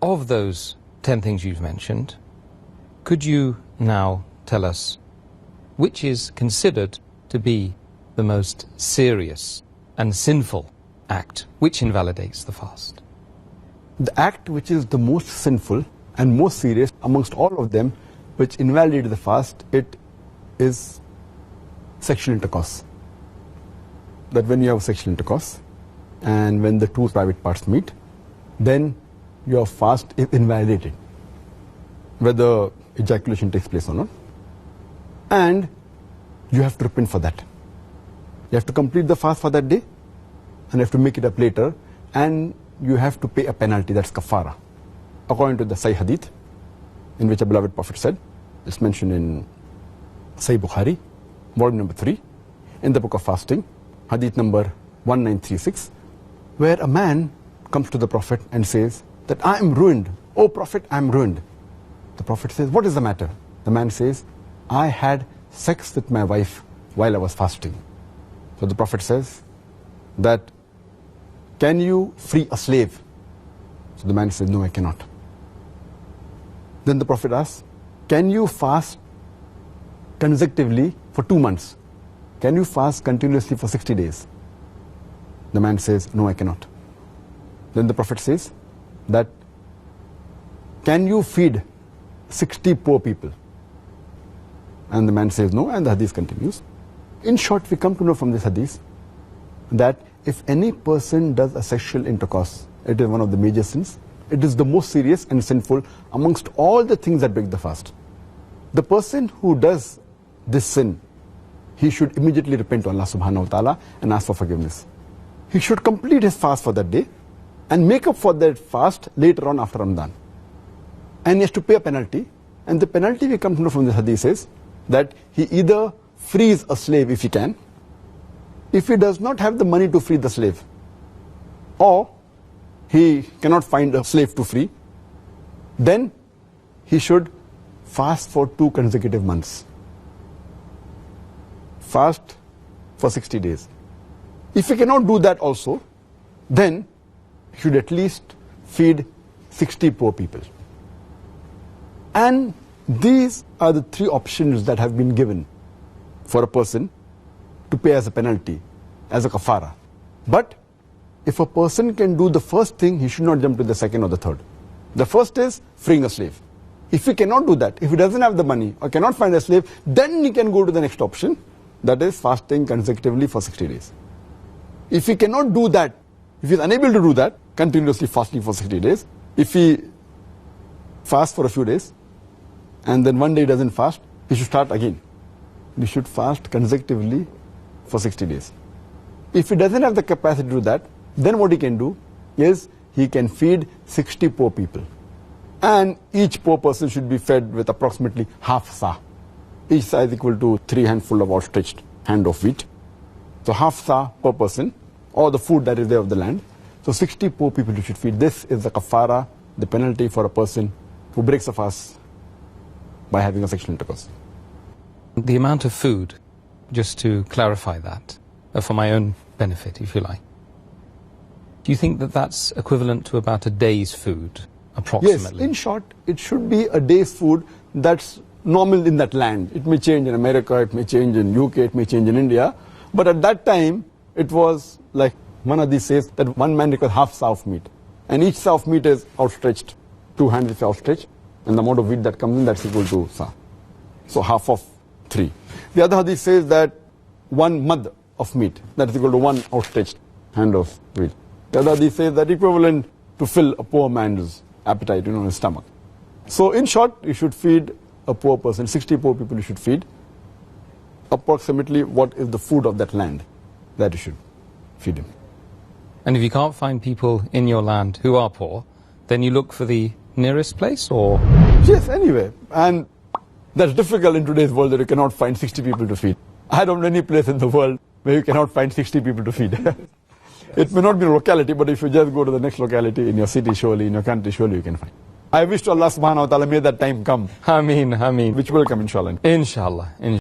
of those 10 things you've mentioned, could you now tell us which is considered to be the most serious and sinful act which invalidates the fast? The act which is the most sinful and most serious amongst all of them which invalidates the fast, it is sexual intercourse. That when you have sexual intercourse and when the two private parts meet, then your fast is invalidated, whether ejaculation takes place or not. And you have to repent for that. You have to complete the fast for that day and you have to make it up later, and you have to pay a penalty, that's kafara. According to the Sahih Hadith, in which a beloved Prophet said, it's mentioned in Sahih Bukhari, volume number 3, in the book of fasting, Hadith number 1936, where a man comes to the Prophet and says that I am ruined. Oh Prophet, I am ruined. The Prophet says, what is the matter? The man says, I had sex with my wife while I was fasting. So the Prophet says that, can you free a slave? So the man says, no, I cannot. Then the Prophet asks, can you fast consecutively for 2 months? Can you fast continuously for 60 days? The man says, no, I cannot. Then the Prophet says that, can you feed 60 poor people? And the man says no, and the hadith continues. In short, we come to know from this hadith that if any person does a sexual intercourse, it is one of the major sins. It is the most serious and sinful amongst all the things that break the fast. The person who does this sin, he should immediately repent to Allah subhanahu wa ta'ala and ask for forgiveness. He should complete his fast for that day and make up for that fast later on after Ramadan. And he has to pay a penalty, and the penalty we come to know from the hadith is that he either frees a slave if he can, if he does not have the money to free the slave, or he cannot find a slave to free, then he should fast for 2 consecutive months. Fast for 60 days. If he cannot do that also, then he should at least feed 60 poor people. And these are the 3 options that have been given for a person to pay as a penalty, as a kafara. But if a person can do the first thing, he should not jump to the second or the third. The first is freeing a slave. If he cannot do that, if he doesn't have the money or cannot find a slave, then he can go to the next option, that is fasting consecutively for 60 days. If he cannot do that, if he is unable to do that, continuously fasting for 60 days, if he fasts for a few days and then one day he doesn't fast, he should start again. He should fast consecutively for 60 days. If he doesn't have the capacity to do that, then what he can do is he can feed 60 poor people. And each poor person should be fed with approximately half sa. Each sa is equal to 3 handfuls of outstretched hand of wheat. So half sa per person, or the food that is there of the land. So 60 poor people you should feed. This is the kafara, the penalty for a person who breaks a fast by having a sexual intercourse. The amount of food, just to clarify that, for my own benefit, if you like. Do you think that that's equivalent to about a day's food, approximately? Yes, in short, it should be a day's food that's normal in that land. It may change in America, it may change in UK, it may change in India. But at that time, it was like one of these says that one man requires half sa of meat. And each sa of meat is outstretched, 2 hands is outstretched. And the amount of wheat that comes in, that's equal to sa. So half of 3. The other hadith says that 1 mud of meat, that is equal to 1 outstretched hand of wheat. The other hadith says that equivalent to fill a poor man's appetite, his stomach. So in short, you should feed a poor person, 60 poor people you should feed, approximately what is the food of that land that you should feed him. And if you can't find people in your land who are poor, then you look for the nearest place, or? Yes, anyway. And that's difficult in today's world that you cannot find 60 people to feed. I don't know any place in the world where you cannot find 60 people to feed. It may not be a locality, but if you just go to the next locality in your city, surely, in your country, surely you can find. I wish to Allah subhanahu wa ta'ala may that time come. Ameen, ameen. Which will come, inshallah. Inshallah.